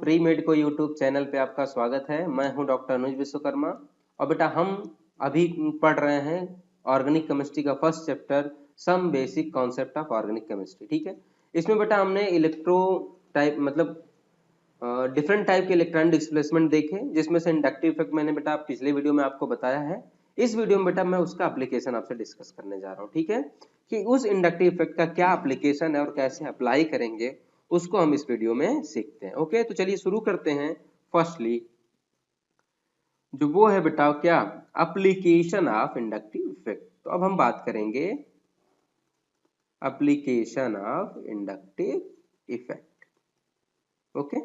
Pre medico YouTube channel पे आपका स्वागत है। मैं हूं डॉक्टर अनुज विश्वकर्मा और बेटा हम अभी पढ़ रहे हैं ऑर्गेनिक केमिस्ट्री का first chapter some basic concept of organic chemistry. ठीक है, इसमें बेटा हमने इलेक्ट्रो टाइप मतलब डिफरेंट टाइप के इलेक्ट्रॉन डिस्प्लेसमेंट देखे, जिसमें से इंडक्टिव इफेक्ट मैंने बेटा पिछले वीडियो में आपको बताया है। इस वीडियो में बेटा मैं उसका एप्लीकेशन आपसे डिस्कस करने जा रहा हूँ। ठीक है, कि उस इंडक्टिव इफेक्ट का क्या एप्लीकेशन है और कैसे अप्लाई करेंगे उसको हम इस वीडियो में सीखते हैं। ओके, तो चलिए शुरू करते हैं। फर्स्टली जो वो है बेटा क्या, एप्लीकेशन ऑफ इंडक्टिव इफेक्ट। तो अब हम बात करेंगे application of inductive effect. Okay,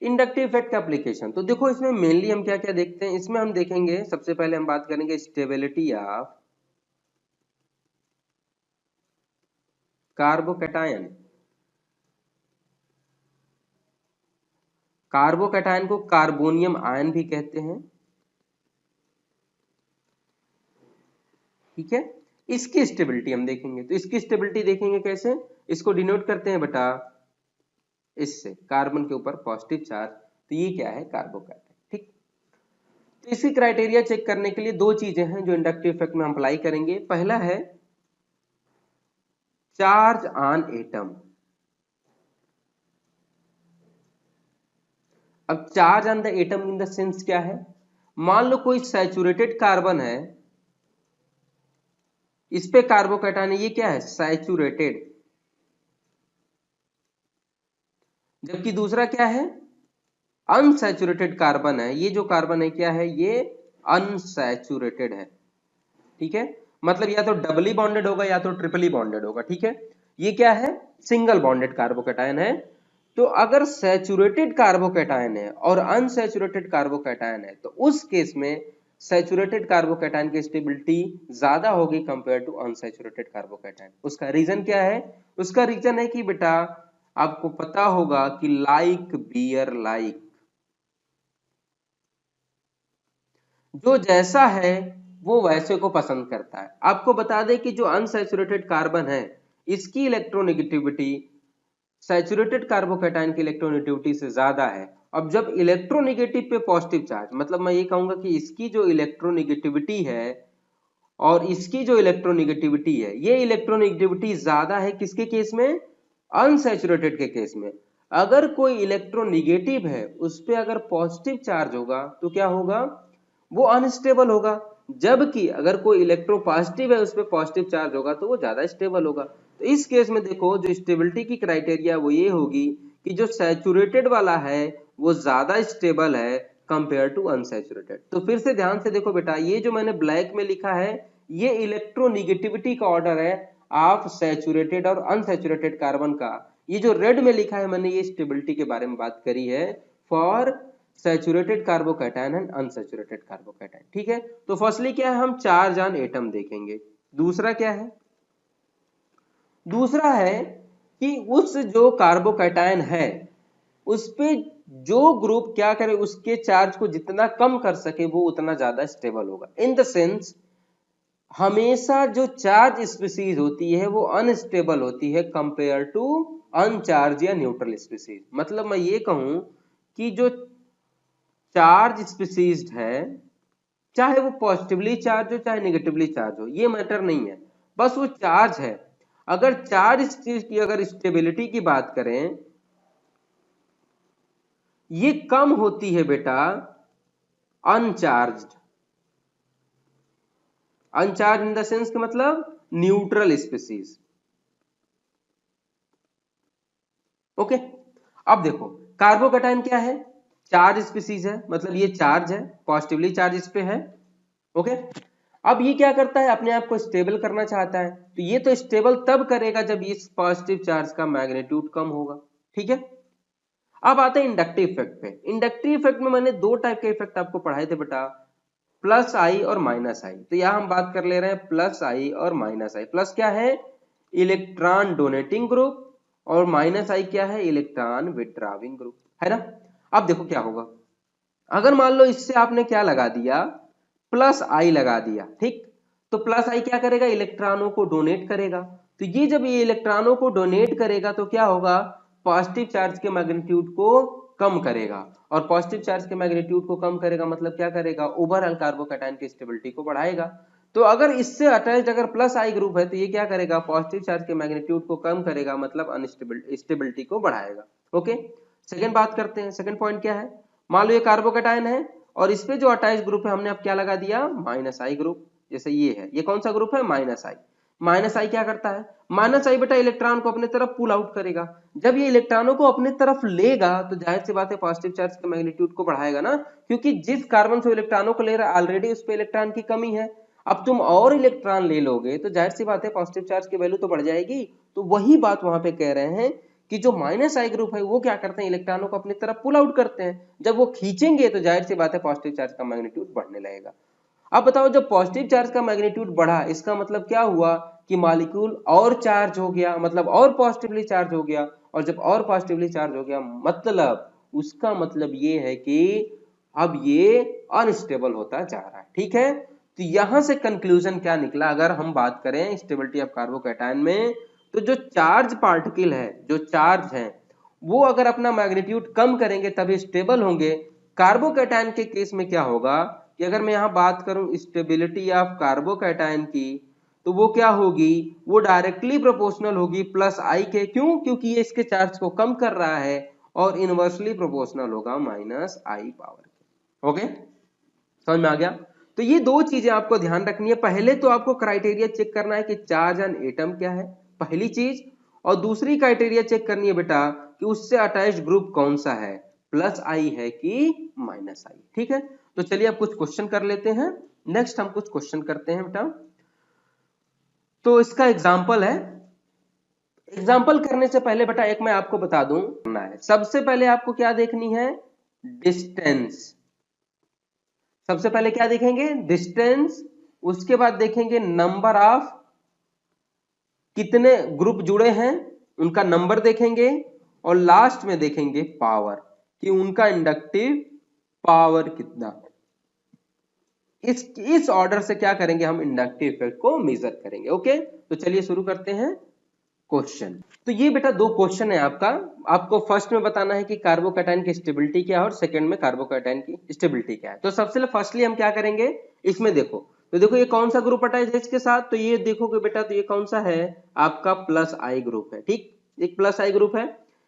inductive effect का एप्लीकेशन तो देखो इसमें मेनली हम क्या क्या देखते हैं। इसमें हम देखेंगे, सबसे पहले हम बात करेंगे स्टेबिलिटी ऑफ कार्बोकैटायन। कार्बोकैटायन को कार्बोनियम आयन भी कहते हैं। ठीक है, इसकी स्टेबिलिटी हम देखेंगे। तो इसकी स्टेबिलिटी देखेंगे कैसे, इसको डिनोट करते हैं बेटा इससे, कार्बन के ऊपर पॉजिटिव चार्ज। तो ये क्या है, कार्बोकैटायन। ठीक, तो इसकी क्राइटेरिया चेक करने के लिए दो चीजें हैं जो इंडक्टिव इफेक्ट में हम अप्लाई करेंगे। पहला है चार्ज ऑन एटम। अब charge on the atom in the sense क्या है, मान लो कोई सैचुरेटेड कार्बन है, इस पे कार्बोकैटायन, ये क्या है, सैचुरेटेड, जबकि दूसरा क्या है, अनसैचुरेटेड कार्बन है। ये जो कार्बन है क्या है, ये अनसैचुरेटेड है। ठीक है, मतलब या तो डबली बॉन्डेड होगा या तो ट्रिपली बॉन्डेड होगा। ठीक है, ये क्या है, सिंगल बॉन्डेड कार्बोकैटायन है। तो अगर सैचुरेटेड कार्बोकैटायन है और अनसैचुरेटेड कार्बोकैटायन है, तो उस केस में सैचुरेटेड कार्बोकैटायन की स्टेबिलिटी ज्यादा होगी कंपेयर टू अनसैचुरेटेड कार्बोकैटायन। उसका रीजन क्या है, उसका रीजन है कि बेटा आपको पता होगा कि लाइक बियर लाइक, जो जैसा है वो वैसे को पसंद करता है। आपको बता दें कि जो अनसैचुरेटेड कार्बन है, इसकी इलेक्ट्रोनेगेटिविटी सैचुरेटेड कार्बोकैटायन की इलेक्ट्रोनेगेटिविटी से ज्यादा है। अब जब इलेक्ट्रोनेगेटिव पे पॉजिटिव चार्ज, मतलब मैं ये कहूंगा कि इसकी जो इलेक्ट्रोनेगेटिविटी है और इसकी जो इलेक्ट्रोनेगेटिविटी है, ये इलेक्ट्रोनेगेटिविटी ज्यादा है किसके केस में, अनसैचुरेटेड के केस में। अगर कोई इलेक्ट्रोनेगेटिव है, उस पर अगर पॉजिटिव चार्ज होगा तो क्या होगा, वो अनस्टेबल होगा। जबकि अगर कोई इलेक्ट्रो पॉजिटिव है, उस पर पॉजिटिव चार्ज होगा तो वो ज्यादा स्टेबल होगा। तो इस केस में देखो जो स्टेबिलिटी की क्राइटेरिया वो ये होगी कि जो सैचुरेटेड वाला है वो ज्यादा स्टेबल है कंपेयर टू अनसैचुरेटेड। तो फिर से ध्यान से देखो बेटा, ये जो मैंने ब्लैक में लिखा है ये इलेक्ट्रोनिगेटिविटी का ऑर्डर है ऑफ सैचुरेटेड और अनसैचुरेटेड कार्बन का। ये जो रेड में लिखा है मैंने, ये स्टेबिलिटी के बारे में बात करी है for saturated carbocation and unsaturated carbocation. ठीक है, तो फर्स्टली क्या है, हम चार्ज ऑन एटम देखेंगे। दूसरा क्या है, दूसरा है कि उस जो कार्बोकैटायन है उस पे जो ग्रुप क्या करे, उसके चार्ज को जितना कम कर सके वो उतना ज्यादा स्टेबल होगा। इन द सेंस हमेशा जो चार्ज स्पीसीज होती है वो अनस्टेबल होती है कंपेयर टू अनचार्ज या न्यूट्रल स्पीसीज। मतलब मैं ये कहूं कि जो चार्ज स्पीसीज है, चाहे वो पॉजिटिवली चार्ज हो चाहे नेगेटिवली चार्ज हो, ये मैटर नहीं है, बस वो चार्ज है। अगर चार्ज स्पीसीज की अगर स्टेबिलिटी की बात करें, ये कम होती है बेटा अनचार्ज। अनचार्ज इन द सेंस के मतलब न्यूट्रल स्पीसीज। ओके, अब देखो कार्बोकैटायन क्या है, चार्ज स्पीसीज है, मतलब ये चार्ज है, पॉजिटिवली चार्ज इस पे है। ओके, अब ये क्या करता है, अपने आप को स्टेबल करना चाहता है। तो ये तो स्टेबल तब करेगा जब इस पॉजिटिव चार्ज का मैग्नीट्यूड कम होगा। ठीक है, अब आते हैं इंडक्टिव इफेक्ट पे। इंडक्टिव इफेक्ट में मैंने दो टाइप के इफेक्ट आपको पढ़ाए थे बेटा, प्लस आई और माइनस आई। तो यहां हम बात कर ले रहे हैं प्लस आई और माइनस आई। प्लस क्या है, इलेक्ट्रॉन डोनेटिंग ग्रुप, और माइनस आई क्या है, इलेक्ट्रॉन विड्रॉविंग ग्रुप, है ना। अब देखो क्या होगा, अगर मान लो इससे आपने क्या लगा दिया, प्लस आई लगा दिया। ठीक, तो प्लस आई क्या करेगा, इलेक्ट्रॉनों को डोनेट करेगा। तो ये जब ये इलेक्ट्रॉनों को डोनेट करेगा तो क्या होगा, पॉजिटिव चार्ज के मैग्नीट्यूड को कम करेगा, और पॉजिटिव चार्ज के मैग्नीट्यूड को कम करेगा मतलब क्या करेगा, ओवरऑल कार्बोकैटायन की स्टेबिलिटी को बढ़ाएगा। तो अगर इससे अटैच्ड अगर प्लस आई ग्रुप है तो ये क्या करेगा, पॉजिटिव चार्ज के मैग्नीट्यूड को कम करेगा मतलब अनस्टेबिलिटी को बढ़ाएगा। ओके, सेकंड बात करते हैं। सेकंड पॉइंट क्या है, मान लो ये कार्बोकैटायन है और इस पे जो अटैच ग्रुप है हमने अब क्या लगा दिया, माइनस आई ग्रुप। जैसे ये है, ये कौन सा ग्रुप है, माइनस आई। माइनस आई क्या करता है, माइनस आई बेटा इलेक्ट्रॉन को अपने तरफ पुल आउट करेगा। जब ये इलेक्ट्रॉनों को अपने तरफ लेगा तो जाहिर सी बात है पॉजिटिव चार्ज के मैग्नीट्यूड को बढ़ाएगा ना, क्योंकि जिस कार्बन से इलेक्ट्रॉनों को ले रहा है ऑलरेडी उस पे इलेक्ट्रॉन की कमी है। अब तुम और इलेक्ट्रॉन ले लोगे तो जाहिर सी बात है पॉजिटिव चार्ज की वैल्यू तो बढ़ जाएगी। तो वही बात वहां पे कह रहे हैं कि जो माइनस आई ग्रुप है वो क्या करते हैं, इलेक्ट्रॉनों को अपनी तरफ पुल आउट करते हैं। जब वो खींचेंगे तो जाहिर सी बात है पॉजिटिव चार्ज का मैग्नीट्यूड बढ़ने लगेगा। अब बताओ, जब पॉजिटिव चार्ज का मैग्नीट्यूड बढ़ा इसका मतलब क्या हुआ कि मॉलिक्यूल और चार्ज हो गया, मतलब और पॉजिटिवली चार्ज हो गया। और जब और पॉजिटिवली चार्ज हो गया मतलब उसका मतलब ये है कि अब ये अनस्टेबल होता जा रहा है। ठीक है, तो यहां से कंक्लूजन क्या निकला, अगर हम बात करें स्टेबिलिटी ऑफ कार्बोकैटायन में, तो जो चार्ज पार्टिकल है, जो चार्ज है, वो अगर अपना मैग्नीट्यूड कम करेंगे तभी स्टेबल होंगे। कार्बोकैटायन के केस में क्या होगा कि अगर मैं यहां बात करूं स्टेबिलिटी ऑफ कार्बोकैटायन की, तो वो क्या होगी, वो डायरेक्टली प्रोपोर्शनल होगी प्लस आई के। क्यों, क्योंकि ये इसके चार्ज को कम कर रहा है, और इनवर्सली प्रोपोर्शनल होगा माइनस आई पावर के। ओके, समझ में आ गया। तो ये दो चीजें आपको ध्यान रखनी है। पहले तो आपको क्राइटेरिया चेक करना है कि चार्ज एंड एटम क्या है, पहली चीज। और दूसरी क्राइटेरिया चेक करनी है बेटा कि उससे अटैच्ड ग्रुप कौन सा है, प्लस आई है कि माइनस आई। ठीक है, तो चलिए अब कुछ क्वेश्चन कर लेते हैं। नेक्स्ट हम कुछ क्वेश्चन करते हैं बेटा। तो इसका एग्जाम्पल है। एग्जाम्पल करने से पहले बेटा एक मैं आपको बता दूं करना है। सबसे पहले आपको क्या देखनी है, डिस्टेंस। सबसे पहले क्या देखेंगे, डिस्टेंस। उसके बाद देखेंगे नंबर ऑफ, कितने ग्रुप जुड़े हैं उनका नंबर देखेंगे, और लास्ट में देखेंगे पावर, कि उनका इंडक्टिव पावर कितना। इस ऑर्डर से क्या करेंगे, हम इंडक्टिव इफेक्ट को मेजर करेंगे। ओके, तो चलिए शुरू करते हैं क्वेश्चन। तो ये बेटा दो क्वेश्चन है आपका। आपको फर्स्ट में बताना है कि कार्बोकैटायन की स्टेबिलिटी क्या है, और सेकंड में कार्बोकैटायन की स्टेबिलिटी क्या है। तो सबसे फर्स्टली हम क्या करेंगे, इसमें देखो, तो देखो ये कौन सा ग्रुप अटैच है इसके साथ, तो ये देखोगे बेटा, तो ये कौन सा है, आपका प्लस आई ग्रुप है। ठीक, एक प्लस आई ग्रुप है।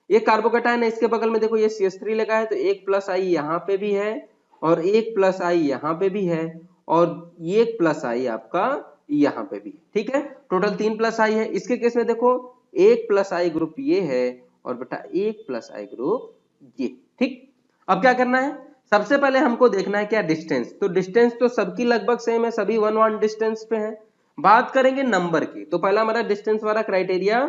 ये कार्बोकैटायन है, इसके बगल में देखो ये CH3 लगा है, तो एक प्लस आई यहाँ पे भी है, और एक प्लस आई यहाँ पे भी है, और ये एक प्लस आई आपका यहाँ पे भी। ठीक है, टोटल 3 प्लस आई है। इसके केस में देखो एक प्लस आई ग्रुप ये है, और बेटा एक प्लस आई ग्रुप ये। ठीक, अब क्या करना है, सबसे पहले हमको देखना है क्या, डिस्टेंस। तो डिस्टेंस तो सबकी लगभग सेम है, सभी 1 1 डिस्टेंस पे है। बात करेंगे नंबर की, तो पहला हमारा डिस्टेंस वाला क्राइटेरिया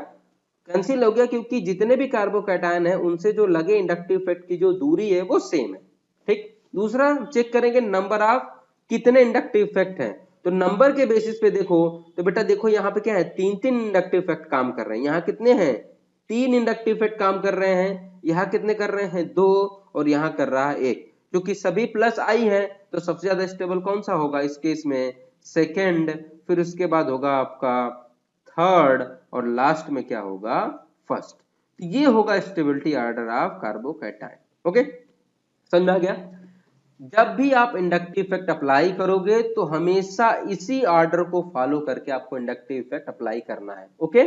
कैंसिल हो गया, क्योंकि जितने भी कार्बोकैटायन है उनसे जो लगे इंडक्टिव इफेक्ट की जो दूरी है वो सेम है। ठीक, दूसरा चेक करेंगे नंबर ऑफ, कितने इंडक्टिव इफेक्ट हैं। तो नंबर के बेसिस पे देखो, तो बेटा देखो यहाँ पे क्या है, 3 इंडक्टिव इफेक्ट काम कर रहे हैं। यहाँ कितने हैं, 3 इंडक्टिव इफेक्ट काम कर रहे हैं। यहाँ कितने कर रहे हैं, 2, और यहाँ कर रहा है 1। क्योंकि सभी प्लस आई है तो सबसे ज्यादा स्टेबल कौन सा होगा इस केस में, सेकेंड, फिर उसके बाद होगा आपका थर्ड, और लास्ट में क्या होगा, फर्स्ट। तो ये होगा stability order of carbocation. Okay, समझ में आ गया। जब भी आप इंडक्टिव इफेक्ट अप्लाई करोगे तो हमेशा इसी ऑर्डर को फॉलो करके आपको इंडक्टिव इफेक्ट अप्लाई करना है। ओके,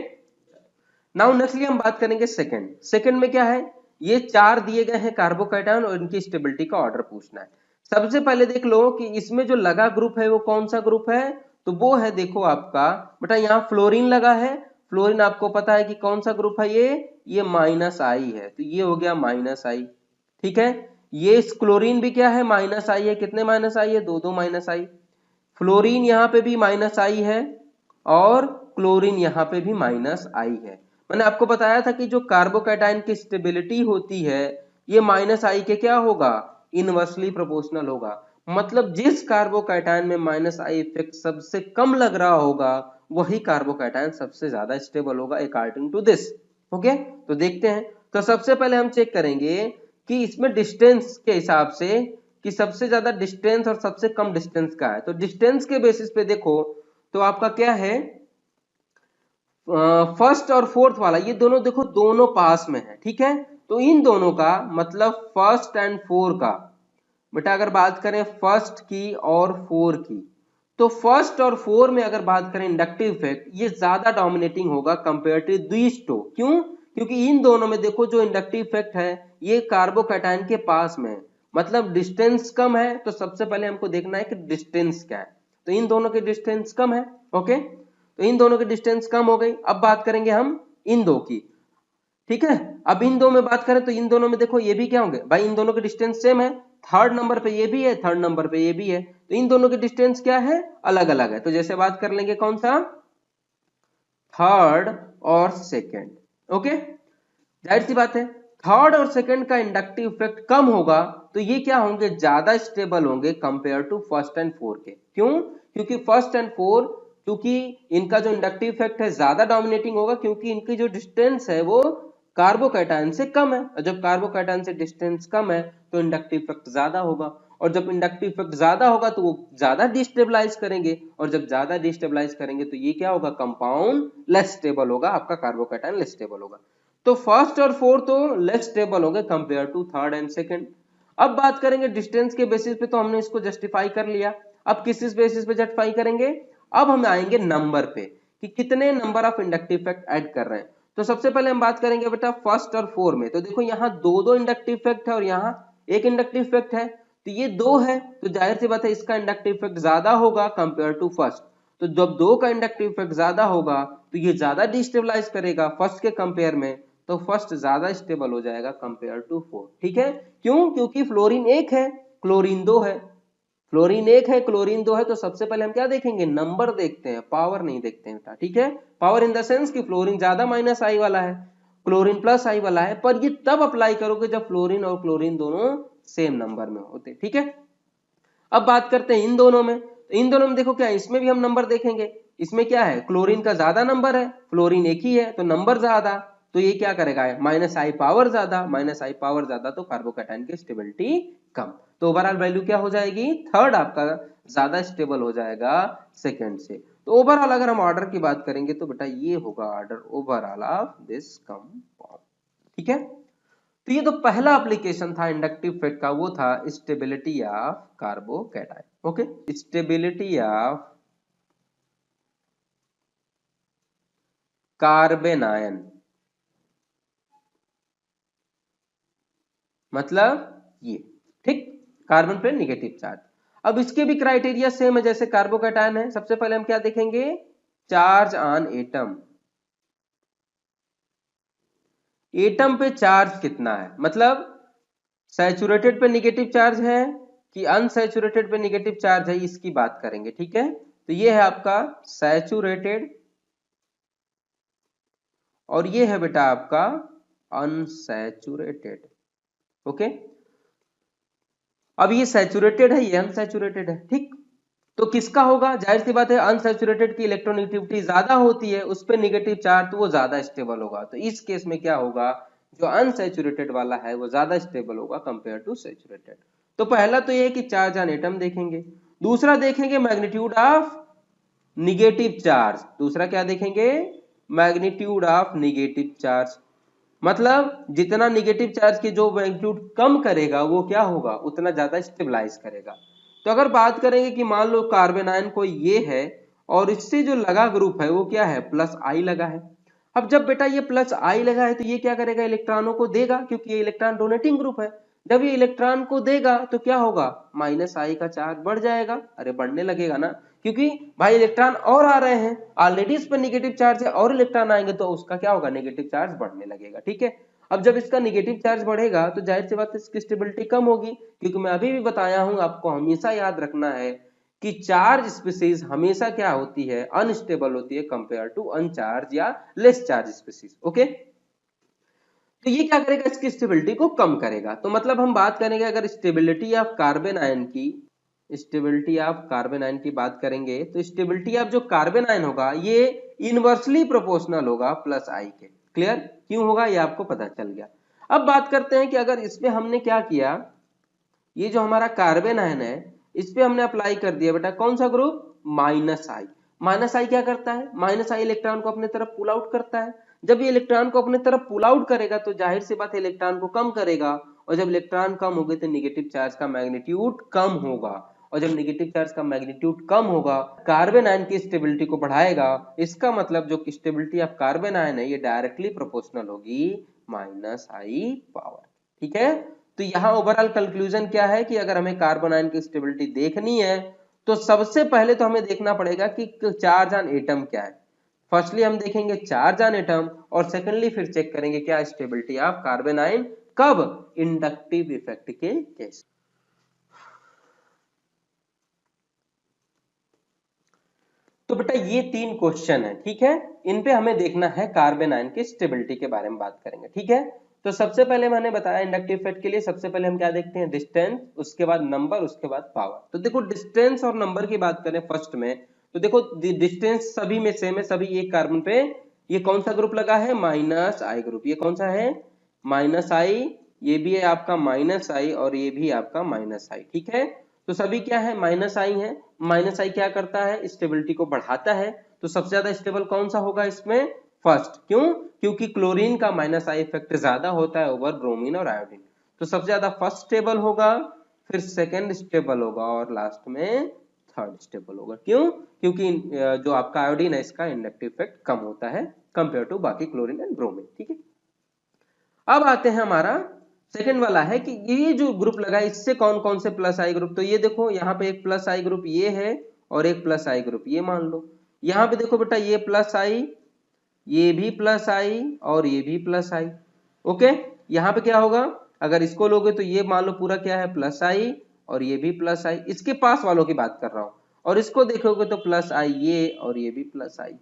नाउ नेक्स्टली हम बात करेंगे सेकंड। सेकंड में क्या है, ये 4 दिए गए हैं कार्बोकैटायन और इनकी स्टेबिलिटी का ऑर्डर पूछना है। सबसे पहले देख लो कि इसमें जो लगा ग्रुप है वो कौन सा ग्रुप है, तो वो है देखो आपका बेटा यहाँ फ्लोरीन लगा है। फ्लोरीन आपको पता है कि कौन सा ग्रुप है, ये माइनस आई है, तो ये हो गया माइनस आई। ठीक है, ये क्लोरीन भी क्या है, माइनस आई है। कितने माइनस आई है, 2 माइनस आई। फ्लोरीन यहाँ पे भी माइनस आई है, और क्लोरीन यहाँ पे भी माइनस आई है। मैंने आपको बताया था कि जो कार्बोकैटायन की स्टेबिलिटी होती है ये माइनस आई के क्या होगा, इनवर्सली प्रोपोर्शनल होगा। मतलब जिस कार्बोकैटायन में माइनस आई इफेक्ट सबसे कम लग रहा होगा वही कार्बोकैटायन सबसे ज्यादा स्टेबल होगा अकॉर्डिंग टू दिस। ओके, तो देखते हैं। तो सबसे पहले हम चेक करेंगे कि इसमें डिस्टेंस के हिसाब से कि सबसे ज्यादा डिस्टेंस और सबसे कम डिस्टेंस का है। तो डिस्टेंस के बेसिस पे देखो तो आपका क्या है, फर्स्ट और फोर्थ वाला ये दोनों देखो दोनों पास में है, ठीक है। तो इन दोनों का मतलब फर्स्ट एंड फोर का बेटा अगर बात करें फर्स्ट की और फोर की, तो फर्स्ट और फोर में अगर बात करें इंडक्टिव इफेक्ट ये ज्यादा डोमिनेटिंग होगा कंपेयर टू दीज टू। क्यों? क्योंकि इन दोनों में देखो जो इंडक्टिव इफेक्ट है ये कार्बोकैटायन के पास में है, मतलब डिस्टेंस कम है। तो सबसे पहले हमको देखना है कि डिस्टेंस क्या है। तो इन दोनों की डिस्टेंस कम है, ओके। तो इन दोनों की डिस्टेंस कम हो गई। अब बात करेंगे हम इन दो की, ठीक है। अब इन दो में बात करें तो इन दोनों में देखो ये भी क्या होंगे भाई, इन दोनों की डिस्टेंस सेम है। थर्ड नंबर पे ये भी है, थर्ड नंबर पे ये भी है, तो इन दोनों की डिस्टेंस क्या है, अलग अलग है। तो जैसे बात कर लेंगे कौन सा, थर्ड और सेकेंड, ओके। जाहिर सी बात है थर्ड और सेकेंड का इंडक्टिव इफेक्ट कम होगा, तो ये क्या होंगे, ज्यादा स्टेबल होंगे compare to first and four के। क्यों? क्योंकि फर्स्ट एंड फोर, क्योंकि इनका जो इंडक्टिव इफेक्ट है ज्यादा डोमिनेटिंग होगा, क्योंकि इनकी जो डिस्टेंस है वो कार्बोकैटायन से कम है, और जब कार्बोकैटायन से डिस्टेंस कम है तो इंडक्टिव इफेक्ट ज्यादा होगा, और जब इंडक्टिव इफेक्ट ज्यादा होगा तो वो ज्यादा डिस्टेबलाइज करेंगे, और जब ज्यादा डिस्टेबलाइज करेंगे तो ये क्या होगा, कंपाउंड लेस स्टेबल होगा, आपका कार्बोकैटायन लेस स्टेबल होगा। तो फर्स्ट और फोर्थ तो लेस स्टेबल होंगे compare to third and second. अब बात करेंगे डिस्टेंस के बेसिस पे, तो हमने इसको जस्टिफाई कर लिया। अब किस बेसिस पे जस्टिफाई करेंगे, अब हम आएंगे नंबर पे कि कितने number of inductive effect add कर रहे हैं। तो सबसे पहले हम बात करेंगे बेटा फर्स्ट और फोर में, तो देखो यहाँ दो दो इंडक्टिव इफेक्ट है और यहाँ एक इंडक्टिव इफेक्ट है, तो ये दो है, तो जाहिर सी बात है इसका इंडक्टिव इफेक्ट ज्यादा होगा कंपेयर टू फर्स्ट। तो जब दो का इंडक्टिव इफेक्ट ज्यादा होगा तो ये ज्यादा डिस्टेबलाइज करेगा फर्स्ट के कंपेयर में, तो फर्स्ट ज्यादा स्टेबल हो जाएगा कंपेयर टू फोर, ठीक है। क्यों? क्योंकि फ्लोरीन एक है, क्लोरीन दो है, फ्लोरीन एक है, क्लोरीन दो है, तो सबसे पहले हम क्या देखेंगे, नंबर देखते हैं, पावर नहीं देखते हैं, ठीक है। पावर इन द सेंस कि फ्लोरीन ज्यादा माइनस आई वाला है, क्लोरीन प्लस आई वाला है, पर ये तब अप्लाई करोगे जब फ्लोरीन और क्लोरीन दोनों सेम नंबर में होते, ठीक है। अब बात करते हैं इन दोनों में, तो इन दोनों में देखो क्या है, इसमें भी हम नंबर देखेंगे। इसमें क्या है, क्लोरीन का ज्यादा नंबर है, फ्लोरीन एक ही है तो नंबर ज्यादा, तो ये क्या करेगा, माइनस आई पावर ज्यादा, माइनस आई पावर ज्यादा, तो कार्बोकैटायन की स्टेबिलिटी कम। तो ओवरऑल वैल्यू क्या हो जाएगी, थर्ड आपका ज्यादा स्टेबल हो जाएगा सेकेंड से। तो ओवरऑल अगर हम ऑर्डर की बात करेंगे तो बेटा ये होगा order overall of this compound, ठीक है। तो ये तो पहला एप्लीकेशन था इंडक्टिव इफेक्ट का, वो था stability of carbocation, okay. Stability of carbanion, मतलब ये, ठीक, कार्बन पे निगेटिव चार्ज। अब इसके भी क्राइटेरिया सेम है जैसे कार्बोकैटायन है। सबसे पहले हम क्या देखेंगे, चार्ज ऑन एटम, एटम पे चार्ज कितना है, मतलब सैचुरेटेड पे निगेटिव चार्ज है कि अनसैचुरेटेड पे निगेटिव चार्ज है, इसकी बात करेंगे, ठीक है। तो ये है आपका सैचुरेटेड और ये है बेटा आपका अनसैचुरेटेड, ओके। अब ये सैचुरेटेड है, ये अनसैचुरेटेड है, ठीक। तो किसका होगा, जाहिर सी बात है अनसैचुरेटेड की इलेक्ट्रोनेगेटिविटी ज्यादा होती है, उस पर निगेटिव चार्ज, तो वो ज्यादा स्टेबल होगा। तो इस केस में क्या होगा, जो अनसैचुरेटेड वाला है वो ज्यादा स्टेबल होगा कंपेयर टू सैचुरेटेड। तो पहला तो ये है कि चार्ज ऑन एटम देखेंगे, दूसरा देखेंगे मैग्नीट्यूड ऑफ निगेटिव चार्ज, दूसरा क्या देखेंगे, मैग्नीट्यूड ऑफ निगेटिव चार्ज, मतलब जितना निगेटिव चार्ज की जो मैग्नीट्यूड कम करेगा वो क्या होगा, उतना ज्यादा स्टेबलाइज करेगा। तो अगर बात करेंगे कि मान लो कार्बन आयन कोई ये है और इससे जो लगा ग्रुप है वो क्या है, प्लस आई लगा है। अब जब बेटा ये प्लस आई लगा है तो ये क्या करेगा, इलेक्ट्रॉनों को देगा, क्योंकि ये इलेक्ट्रॉन डोनेटिंग ग्रुप है। जब ये इलेक्ट्रॉन को देगा तो क्या होगा, माइनस आई का चार्ज बढ़ जाएगा, अरे बढ़ने लगेगा ना, क्योंकि भाई इलेक्ट्रॉन और आ रहे हैं, ऑलरेडी इस पर निगेटिव चार्ज है और इलेक्ट्रॉन आएंगे तो उसका क्या होगा, नेगेटिव चार्ज बढ़ने लगेगा, ठीक है। अब जब इसका नेगेटिव चार्ज बढ़ेगा तो जाहिर सी बात है इसकी स्टेबिलिटी कम होगी, क्योंकि मैं अभी भी बताया हूं, आपको हमेशा याद रखना है कि चार्ज स्पीसीज हमेशा क्या होती है, अनस्टेबल होती है कंपेयर टू अनचार्ज या लेस चार्ज स्पीसीज, ओके। तो ये क्या करेगा, इसकी स्टेबिलिटी को कम करेगा। तो मतलब हम बात करेंगे अगर स्टेबिलिटी ऑफ कार्बन आयन की, स्टेबिलिटी ऑफ कार्बन आयन की बात करेंगे तो स्टेबिलिटी ऑफ जो कार्बन आयन होगा ये इनवर्सली प्रोपोर्शनल होगा प्लस आई के। क्लियर? क्यों होगा ये आपको पता चल गया। अब बात करते हैं कि अगर इसमें हमने क्या किया, ये जो हमारा कार्बन आयन है इस पे हमने अप्लाई कर दिया बेटा कौन सा ग्रुप, माइनस आई। माइनस आई क्या करता है, माइनस आई इलेक्ट्रॉन को अपने तरफ पुल आउट करता है। जब ये इलेक्ट्रॉन को अपने तरफ पुल आउट करेगा तो जाहिर सी बात है इलेक्ट्रॉन को कम करेगा, और जब इलेक्ट्रॉन कम होंगे तो नेगेटिव चार्ज का मैग्नीट्यूड कम होगा, और जब नेगेटिव चार्ज का मैग्नीट्यूड कम होगा कार्बन आयन की स्टेबिलिटी को बढ़ाएगा। इसका मतलब जो स्टेबिलिटी ऑफ कार्बन आयन है ये डायरेक्टली प्रोपोर्शनल होगी माइनस आई पावर। ठीक है, तो यहाँ ओवरऑल कंक्लूजन क्या है कि अगर हमें कार्बन आयन की स्टेबिलिटी देखनी है तो सबसे पहले तो हमें देखना पड़ेगा कि चार्ज ऑन एटम क्या है। फर्स्टली हम देखेंगे चार्ज ऑन एटम, और सेकेंडली फिर चेक करेंगे क्या स्टेबिलिटी ऑफ कार्बन आयन, कब, इंडक्टिव इफेक्ट के केस। तो बेटा ये 3 क्वेश्चन है, ठीक है, इन पे हमें देखना है कार्बन आयन की स्टेबिलिटी के बारे में बात करेंगे। ठीक है, तो सबसे पहले मैंने बताया इंडक्टिव इफेक्ट के लिए सबसे पहले हम क्या देखते हैं, डिस्टेंस, उसके बाद नंबर, उसके बाद पावर। तो देखो डिस्टेंस और नंबर की बात करें फर्स्ट में, तो देखो डिस्टेंस सभी में सेम है, सभी एक कार्बन पे ये कौन सा ग्रुप लगा है, माइनस आई ग्रुप। ये कौन सा है, माइनस आई, ये भी है आपका माइनस आई, और ये भी आपका माइनस आई। ठीक है, तो सभी क्या है, माइनस आई है। माइनस आई क्या करता है, स्टेबिलिटी को बढ़ाता है। तो सबसे ज्यादा स्टेबल कौन सा होगा इसमें, फर्स्ट। क्यों, क्योंकि क्लोरीन का माइनस आई इफेक्ट ज्यादा होता है ओवर ब्रोमीन और आयोडीन। तो सबसे ज्यादा फर्स्ट स्टेबल होगा, फिर सेकंड स्टेबल होगा, और लास्ट में थर्ड स्टेबल होगा। क्यों, क्योंकि जो आपका आयोडीन है इसका इंडक्टिव इफेक्ट कम होता है कंपेयर टू बाकी क्लोरीन एंड ब्रोमीन। ठीक है, अब आते हैं हमारा सेकंड वाला है कि ये जो ग्रुप लगा है इससे कौन कौन से प्लस आई ग्रुप। तो ये देखो यहाँ पे एक प्लस आई ग्रुप ये है, और एक प्लस आई ग्रुप ये मान लो। यहाँ पे देखो बेटा ये प्लस आई, ये भी प्लस आई, और ये भी प्लस आई। ओके, यहाँ पे क्या होगा, अगर इसको लोगे तो ये मान लो पूरा क्या है, प्लस आई, और ये भी प्लस आई। इसके पास वालों की बात कर रहा हूं, और इसको देखोगे तो प्लस आई ये, और ये भी प्लस आई।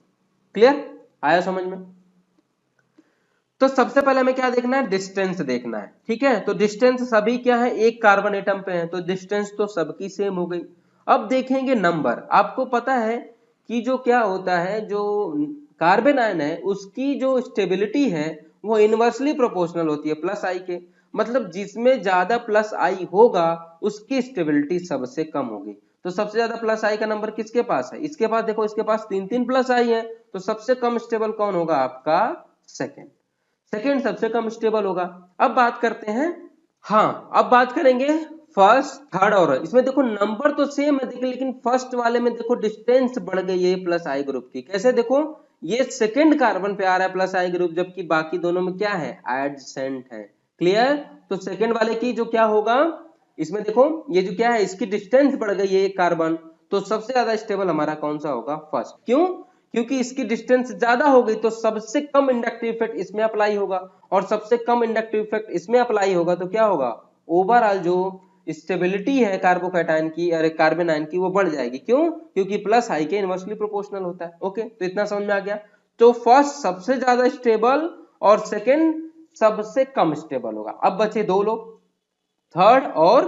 क्लियर, आया समझ में। तो सबसे पहले हमें क्या देखना है, डिस्टेंस देखना है। ठीक है, तो डिस्टेंस सभी क्या है, एक कार्बन एटम पे है, तो डिस्टेंस तो सबकी सेम हो गई। अब देखेंगे नंबर। आपको पता है कि जो क्या होता है, जो कार्बन आयन है उसकी जो स्टेबिलिटी है वो इनवर्सली प्रोपोर्शनल होती है प्लस आई के। मतलब जिसमें ज्यादा प्लस आई होगा उसकी स्टेबिलिटी सबसे कम होगी। तो सबसे ज्यादा प्लस आई का नंबर किसके पास है, इसके पास। देखो इसके पास 3 प्लस आई है, तो सबसे कम स्टेबल कौन होगा, आपका सेकेंड। सेकेंड सबसे कम स्टेबल होगा। अब बात करते हैं, हाँ अब बात करेंगे फर्स्ट, थर्ड, और इसमें देखो नंबर तो सेम है देखिए, लेकिन फर्स्ट वाले में देखो डिस्टेंस बढ़ गई है प्लस आई ग्रुप की। कैसे, देखो ये सेकेंड कार्बन पे आ रहा है प्लस आई ग्रुप, जबकि बाकी दोनों में क्या है, एडजेसेंट है। क्लियर, तो सेकेंड वाले की जो क्या होगा, इसमें देखो ये जो क्या है इसकी डिस्टेंस बढ़ गई है एक कार्बन, तो सबसे ज्यादा स्टेबल हमारा कौन सा होगा, फर्स्ट। क्यों, क्योंकि इसकी डिस्टेंस ज्यादा हो गई, तो सबसे कम इंडक्टिव इफेक्ट इसमें अप्लाई होगा, और सबसे कम इंडक्टिव इफेक्ट इसमें अप्लाई होगा, तो क्या होगा, ओवरऑल जो स्टेबिलिटी है कार्बोकैटायन की, अरे कार्बन आयन की, वो बढ़ जाएगी। क्यों, क्योंकि प्लस आई के इनवर्सली प्रोपोर्शनल होता है। ओके, तो इतना समझ में आ गया। तो फर्स्ट सबसे ज्यादा स्टेबल, और सेकेंड सबसे कम स्टेबल होगा। अब बचे दो लोग, थर्ड और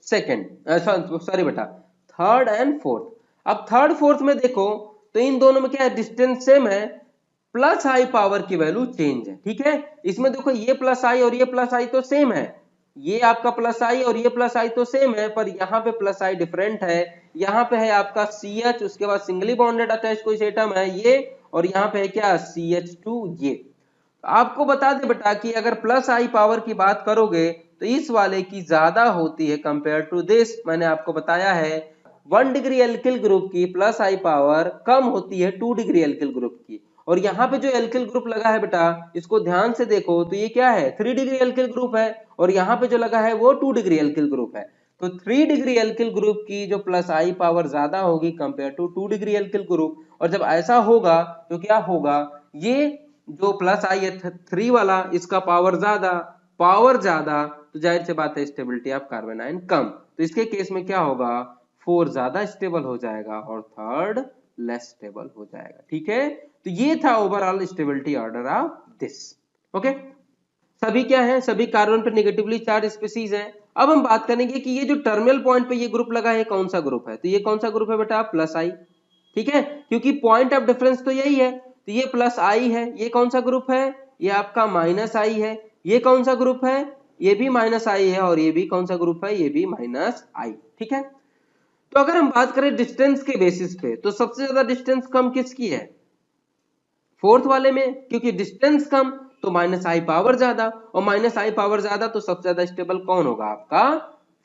सेकेंड, सॉरी बेटा, थर्ड एंड फोर्थ। अब थर्ड फोर्थ में देखो तो इन दोनों में क्या है, डिस्टेंस सेम है, प्लस आई पावर की वैल्यू चेंज है। ठीक है, इसमें देखो ये प्लस आई और ये प्लस आई तो सेम है, ये आपका प्लस आई और ये प्लस आई तो सेम है, पर यहाँ पे प्लस आई डिफरेंट है। यहाँ पे है आपका CH, उसके बाद सिंगली बॉन्डेड अटैच कोई एटम है ये, और यहाँ पे है क्या, CH2 ये। आपको बता दे बेटा कि अगर प्लस आई पावर की बात करोगे तो इस वाले की ज्यादा होती है कंपेयर टू दिस। मैंने आपको बताया है 1 डिग्री एल्किल ग्रुप की प्लस आई पावर कम होती है 2 डिग्री एल्किल ग्रुप की। और यहाँ पे जो एल्किल ग्रुप लगा है बेटा, इसको ध्यान से देखो तो ये क्या है, 3 डिग्री एल्किल ग्रुप है, और यहाँ पे जो लगा है वो 2 डिग्री एल्किल ग्रुप है। तो 3 डिग्री एल्किल ग्रुप की जो प्लस आई पावर ज्यादा होगी compare to 2 degree alkyl group. और जब ऐसा होगा तो क्या होगा, ये जो प्लस आई है 3 वाला, इसका पावर ज्यादा, तो जाहिर सी बात है स्टेबिलिटी ऑफ कार्बन आयन कम। तो इसके केस में क्या होगा, 4 ज्यादा स्टेबल हो जाएगा और थर्ड लेस स्टेबल हो जाएगा। ठीक है, तो ये था overall stability order of this. Okay, सभी क्या है, सभी कार्बन पे नेगेटिवली चार्ज स्पीसीज है। अब हम बात करेंगे कि ये जो टर्मिनल पॉइंट पे ये ग्रुप लगा है कौन सा ग्रुप है। तो ये कौन सा ग्रुप है बेटा, प्लस आई। ठीक है, क्योंकि पॉइंट ऑफ डिफरेंस तो यही है, तो ये प्लस आई है। ये कौन सा ग्रुप है, ये आपका माइनस आई है। ये कौन सा ग्रुप है, ये भी माइनस आई है, और ये भी कौन सा ग्रुप है, ये भी माइनस आई। ठीक है, तो अगर हम बात करें डिस्टेंस के बेसिस पे तो सबसे ज्यादा डिस्टेंस कम किसकी है? फोर्थ वाले में, क्योंकि डिस्टेंस कम तो माइनस आई पावर ज्यादा, और माइनस आई पावर ज्यादा तो सबसे ज्यादा स्टेबल कौन होगा? आपका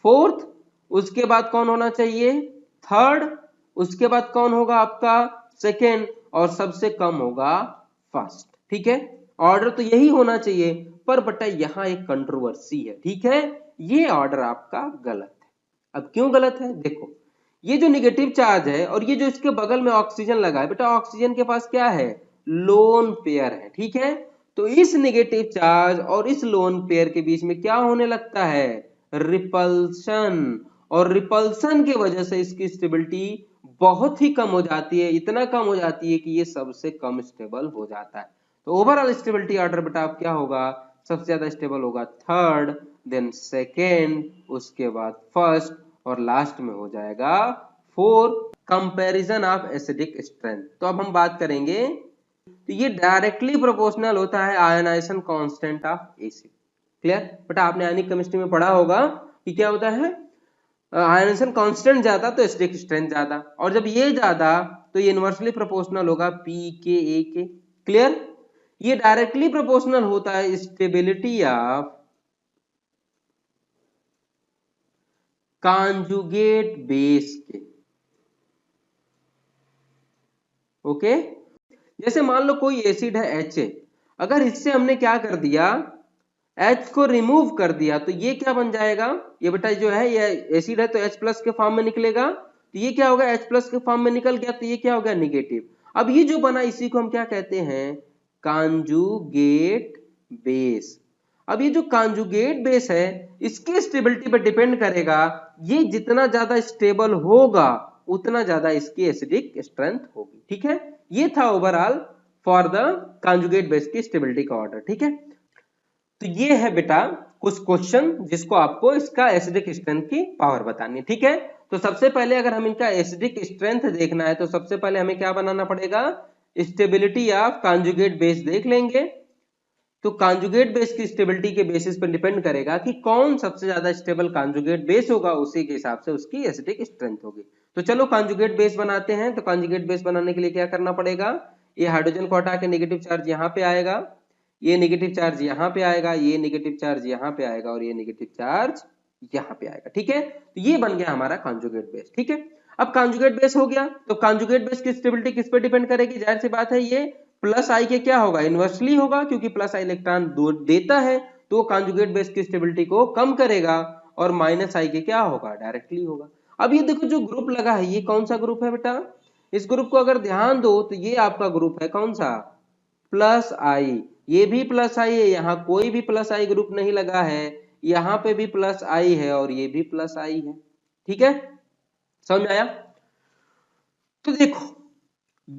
फोर्थ। उसके बाद कौन होना चाहिए? थर्ड। उसके बाद कौन होगा? आपका सेकेंड। और सबसे कम होगा फर्स्ट। ठीक है, ऑर्डर तो यही होना चाहिए, पर बेटा यहाँ एक कंट्रोवर्सी है। ठीक है, ये ऑर्डर आपका गलत है। अब क्यों गलत है? देखो, ये जो निगेटिव चार्ज है और ये जो इसके बगल में ऑक्सीजन लगा है, बेटा ऑक्सीजन के पास क्या है? लोन पेयर है। ठीक है, तो इस निगेटिव चार्ज और इस लोन पेयर के बीच में क्या होने लगता है? रिपल्शन। और रिपल्शन की वजह से इसकी स्टेबिलिटी बहुत ही कम हो जाती है, इतना कम हो जाती है कि ये सबसे कम स्टेबल हो जाता है। तो ओवरऑल स्टेबिलिटी ऑर्डर बेटा आप क्या होगा? सबसे ज्यादा स्टेबल होगा थर्ड, देन सेकेंड, उसके बाद फर्स्ट, और लास्ट में हो जाएगा four. Comparison of acidic strength, तो अब हम बात करेंगे, तो ये डायरेक्टली प्रोपोर्शनल होता है ionization constant of acid. Clear? बेटा आपने आयनिक केमिस्ट्री में पढ़ा होगा कि क्या होता है, आयनाइजेशन कांस्टेंट ज्यादा तो एसिडिक स्ट्रेंथ ज्यादा, और जब ये ज्यादा तो ये इनवर्सली प्रोपोर्शनल होगा पी के ए के। क्लियर? ये डायरेक्टली प्रोपोर्शनल होता है स्टेबिलिटी ऑफ कॉन्जुगेट बेस के। ओके, जैसे मान लो कोई एसिड है HA, अगर इससे हमने क्या कर दिया, H को रिमूव कर दिया, तो ये क्या बन जाएगा? ये बेटा जो है ये एसिड है तो H प्लस के फॉर्म में निकलेगा, तो ये क्या होगा? H प्लस के फॉर्म में निकल गया, तो ये क्या हो गया? निगेटिव। अब ये जो बना इसी को हम क्या कहते हैं? Conjugate base. अब ये जो कॉन्जुगेट बेस है इसकी स्टेबिलिटी पर डिपेंड करेगा, ये जितना ज्यादा स्टेबल होगा उतना ज्यादा इसकी एसिडिक स्ट्रेंथ होगी। ठीक है, ये था overall for the conjugate base की स्टेबिलिटी का ऑर्डर। ठीक है, तो ये है बेटा कुछ क्वेश्चन जिसको आपको इसका एसिडिक स्ट्रेंथ की पावर बतानी है। ठीक है, तो सबसे पहले अगर हम इनका एसिडिक स्ट्रेंथ देखना है तो सबसे पहले हमें क्या बनाना पड़ेगा? स्टेबिलिटी ऑफ कॉन्जुगेट बेस देख लेंगे। तो कॉन्जुगेट बेस की स्टेबिलिटी के बेसिस पर डिपेंड करेगा कि कौन सबसे ज्यादा स्टेबल कॉन्जुगेट बेस होगा, उसी के हिसाब से उसकी एसिडिक स्ट्रेंथ होगी। तो चलो कॉन्जुगेट बेस बनाते हैं। तो कॉन्जुगेट बेस बनाने के लिए क्या करना पड़ेगा? ये हाइड्रोजन को हटा के नेगेटिव चार्ज यहाँ पे आएगा, ये नेगेटिव चार्ज यहाँ पे आएगा, ये नेगेटिव चार्ज यहाँ पे आएगा, और ये नेगेटिव चार्ज यहाँ पे आएगा। ठीक है, तो ये बन गया हमारा कॉन्जुगेट बेस। ठीक है, अब कॉन्जुगेट बेस हो गया, तो कॉन्जुगेट बेस की स्टेबिलिटी किस पे डिपेंड करेगी? जाहिर सी बात है ये प्लस आई के क्या होगा? इनवर्सली होगा, क्योंकि प्लस आई इलेक्ट्रॉन देता है तो कॉन्जुगेट बेस की स्टेबिलिटी को कम करेगा, और माइनस आई के क्या होगा? डायरेक्टली होगा। अब ये देखो जो ग्रुप लगा है ये कौन सा ग्रुप है बेटा? इस ग्रुप को अगर ध्यान दो तो ये आपका ग्रुप है कौन सा? प्लस आई। ये भी प्लस आई है, यहाँ कोई भी प्लस आई ग्रुप नहीं लगा है, यहाँ पे भी प्लस आई है और ये भी प्लस आई है। ठीक है, समझ आया? तो देखो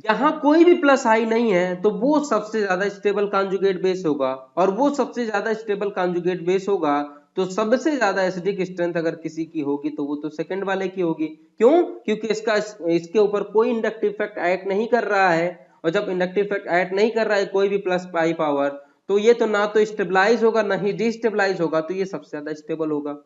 यहां कोई भी प्लस आई नहीं है तो वो सबसे ज्यादा स्टेबल कॉन्जुगेट बेस होगा, और वो सबसे ज्यादा स्टेबल कॉन्जुगेट बेस होगा तो सबसे ज्यादा एसिडिक स्ट्रेंथ अगर किसी की होगी तो वो तो सेकंड वाले की होगी। क्यों? क्योंकि इसके ऊपर कोई इंडक्टिव इफेक्ट एक्ट नहीं कर रहा है, और जब इंडक्टिव इफेक्ट एक्ट नहीं कर रहा है कोई भी प्लस पाई पावर, तो ये तो ना तो स्टेबलाइज होगा ना ही डिस्टेबलाइज होगा, तो ये सबसे ज्यादा स्टेबल होगा।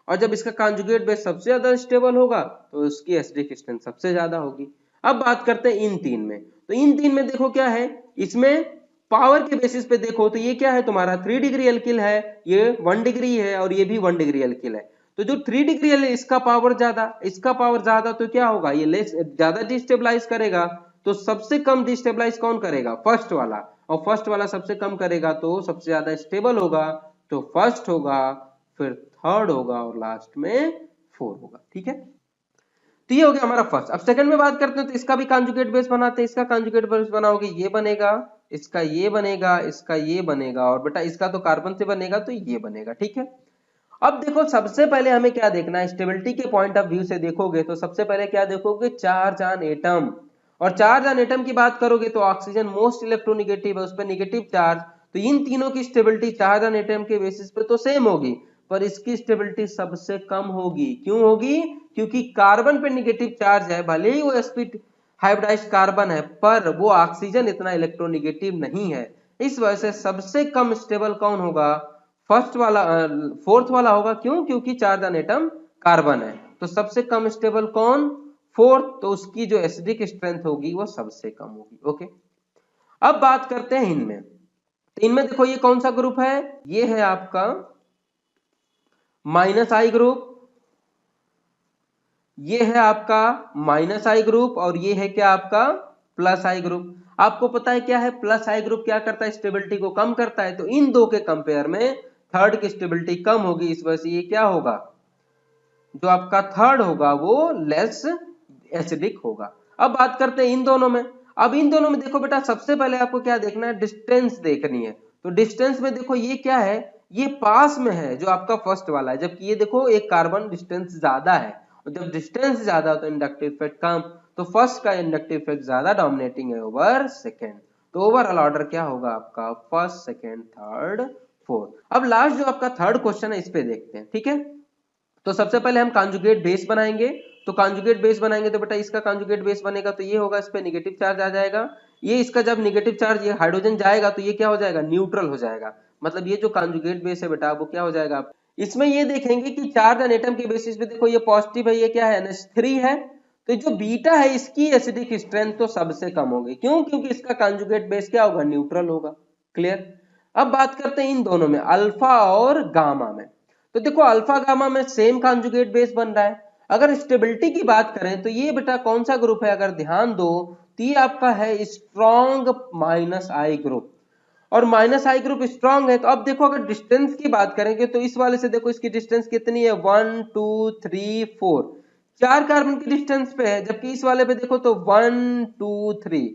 और जब इसका कॉन्जुगेट बेस सबसे ज्यादा स्टेबल होगा तो उसकी एसिडिक स्ट्रेंथ सबसे ज्यादा होगी। अब बात करते हैं इन तीन में, तो इन तीन में देखो क्या है, इसमें पावर के बेसिस पे देखो तो ये क्या है तुम्हारा 3 डिग्री एल्किल है, ये 1 डिग्री है, और ये भी 1 डिग्री एल्किल है। तो जो 3 डिग्री है इसका पावर ज्यादा, इसका पावर ज्यादा, तो क्या होगा? ये लेस ज्यादा डिस्टेबलाइज करेगा, तो सबसे कम डिस्टेबलाइज कौन करेगा? फर्स्ट वाला, और फर्स्ट वाला सबसे कम करेगा तो सबसे ज्यादा स्टेबल होगा, तो फर्स्ट होगा, फिर थर्ड होगा, और लास्ट में फोर होगा। ठीक है, तो ये हो गया हमारा फर्स्ट। अब सेकंड में बात करते हैं, तो इसका भी कॉन्जुगेट बेस बनाते हैं। इसका कॉन्जुगेट बेस बनाओगे ये बनेगा, इसका ये बनेगा, इसका ये बनेगा, और बेटा इसका तो कार्बन से बनेगा तो ये बनेगा। ठीक है, अब देखो सबसे पहले हमें क्या देखना है, स्टेबिलिटी के पॉइंट ऑफ व्यू से देखोगे तो सबसे पहले क्या देखोगे? Charge on atom. और चार्ज ऑन एटम की बात करोगे तो ऑक्सीजन मोस्ट इलेक्ट्रोनिगेटिव है, उस पर निगेटिव चार्ज, तो इन तीनों की स्टेबिलिटी चार्ज ऑन एटम के बेसिस पे तो सेम होगी, पर इसकी स्टेबिलिटी सबसे कम होगी। क्यों होगी? क्योंकि कार्बन पे निगेटिव चार्ज है, भले ही वो sp हाइब्रिडाइज्ड कार्बन है, पर वो ऑक्सीजन इतना इलेक्ट्रोनिगेटिव नहीं है। इस वजह से सबसे कम स्टेबल कौन होगा? फर्स्ट वाला, फोर्थ वाला होगा। क्यों? क्योंकि चार्ज ऑन एटम कार्बन है। तो सबसे कम स्टेबल कौन, फोर्थ, तो उसकी जो एसिडिक स्ट्रेंथ होगी वो सबसे कम होगी। ओके, अब बात करते हैं इनमें। तो इनमें देखो ये कौन सा ग्रुप है, ये है आपका माइनस आई ग्रुप, ये है आपका माइनस आई ग्रुप, और ये है क्या आपका प्लस आई ग्रुप। आपको पता है क्या है प्लस आई ग्रुप, क्या करता है स्टेबिलिटी को कम करता है, तो इन दो के कंपेयर में थर्ड की स्टेबिलिटी कम होगी, इस वजह से ये क्या होगा, जो आपका थर्ड होगा वो लेस एसिडिक होगा। अब बात करते हैं इन दोनों में। अब इन दोनों में देखो बेटा, सबसे पहले आपको क्या देखना है, डिस्टेंस देखनी है। तो डिस्टेंस में देखो ये क्या है, ये पास में है जो आपका फर्स्ट वाला है, जबकि ये देखो एक कार्बन डिस्टेंस ज्यादा है, और जब डिस्टेंस ज्यादा हो तो इंडक्टिव इफेक्ट कम, तो फर्स्ट का इंडक्टिव इफेक्ट ज्यादा डोमिनेटिंग है ओवर सेकेंड। तो ओवरऑल ऑर्डर क्या होगा आपका, फर्स्ट, सेकेंड, थर्ड, फोर्थ। अब लास्ट जो आपका थर्ड क्वेश्चन है इस पे देखते हैं, ठीक है। तो सबसे पहले हम कॉन्जुगेट बेस बनाएंगे। तो कॉन्जुगेट बेस बनाएंगे तो बेटा इसका कॉन्जुगेट बेस बनेगा तो ये होगा, इस पे नेगेटिव चार्ज आ जाएगा, ये इसका जब नेगेटिव चार्ज ये हाइड्रोजन जाएगा तो ये क्या हो जाएगा, न्यूट्रल हो जाएगा। मतलब ये जो कॉन्जुगेट बेस है बेटा वो क्या हो जाएगा, इसमें ये देखेंगे कि चार्ज एंड एटम के बेसिस पे देखो ये पॉजिटिव है, ये क्या है, NH3 है, तो जो बीटा है इसकी एसिडिक स्ट्रेंथ तो सबसे कम होगी, क्यों, क्योंकि इसका कॉन्जुगेट बेस क्या होगा, न्यूट्रल होगा। क्लियर। अब बात करते हैं इन दोनों में, अल्फा और गामा में। तो देखो अल्फा गामा में सेम कॉन्जुगेट बेस बन रहा है। अगर स्टेबिलिटी की बात करें तो ये बेटा कौन सा ग्रुप है, अगर ध्यान दो तो ये आपका है स्ट्रॉन्ग माइनस आई ग्रुप, और माइनस आई ग्रुप स्ट्रॉन्ग है। तो अब देखो अगर डिस्टेंस की बात करेंगे तो इस वाले से देखो इसकी डिस्टेंस कितनी है, 1 2 3 4, 4 कार्बन की डिस्टेंस पे है, जबकि इस वाले पे देखो तो 1 2 3,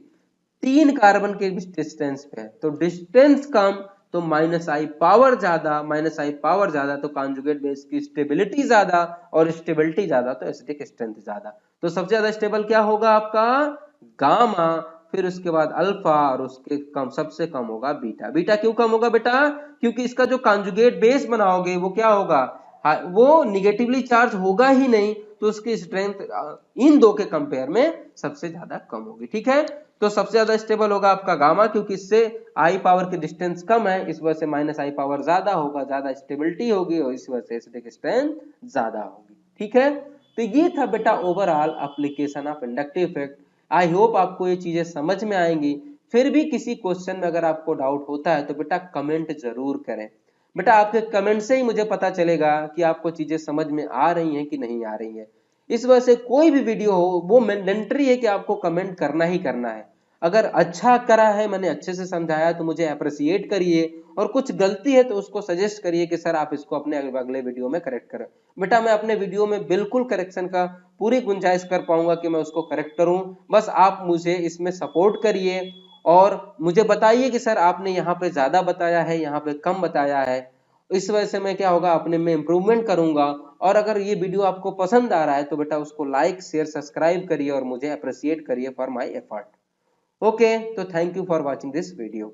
3 कार्बन के डिस्टेंस पे है। तो डिस्टेंस कम तो माइनस आई पावर ज्यादा, माइनस आई पावर ज्यादा तो कॉन्जुगेट बेस की स्टेबिलिटी ज्यादा, और स्टेबिलिटी ज्यादा तो एसिडिक स्ट्रेंथ ज्यादा। तो सबसे ज्यादा स्टेबल क्या होगा आपका, गामा, फिर उसके बाद अल्फा, और उसके कम सबसे कम होगा बीटा। बीटा क्यों कम होगा बेटा, क्योंकि इसका जो कॉन्जुगेट बेस बनाओगे वो क्या होगा, वो निगेटिवली चार्ज होगा ही नहीं, तो उसकी स्ट्रेंथ इन दो के कंपेयर में सबसे ज्यादा कम होगी। ठीक है, तो सबसे ज्यादा स्टेबल होगा आपका गामा, क्योंकि इससे आई पावर की डिस्टेंस कम है, इस वजह से माइनस आई पावर ज्यादा होगा, ज्यादा स्टेबिलिटी होगी, और इस वजह से एसिडिक स्ट्रेंथ ज्यादा होगी। ठीक है, तो ये था बेटा overall application of inductive effect. I hope आपको ये चीजें समझ में आएंगी। फिर भी किसी क्वेश्चन में अगर आपको डाउट होता है तो बेटा कमेंट जरूर करें। बेटा आपके कमेंट से ही मुझे पता चलेगा कि आपको चीजें समझ में आ रही हैं कि नहीं आ रही है। इस वजह से कोई भी वीडियो हो वो मैंडेटरी है कि आपको कमेंट करना ही करना है। अगर अच्छा करा है, मैंने अच्छे से समझाया तो मुझे अप्रिशिएट करिए, और कुछ गलती है तो उसको सजेस्ट करिए कि सर आप इसको अपने अगले वीडियो में करेक्ट करें। बेटा मैं अपने वीडियो में बिल्कुल करेक्शन का पूरी गुंजाइश कर पाऊंगा कि मैं उसको करेक्ट करूं, बस आप मुझे इसमें सपोर्ट करिए, और मुझे बताइए कि सर आपने यहाँ पे ज्यादा बताया है, यहाँ पे कम बताया है। इस वजह से मैं क्या होगा, अपने में इंप्रूवमेंट करूंगा। और अगर ये वीडियो आपको पसंद आ रहा है तो बेटा उसको लाइक शेयर सब्सक्राइब करिए, और मुझे अप्रिशिएट करिए फॉर माय एफर्ट। ओके, तो thank you for watching this video.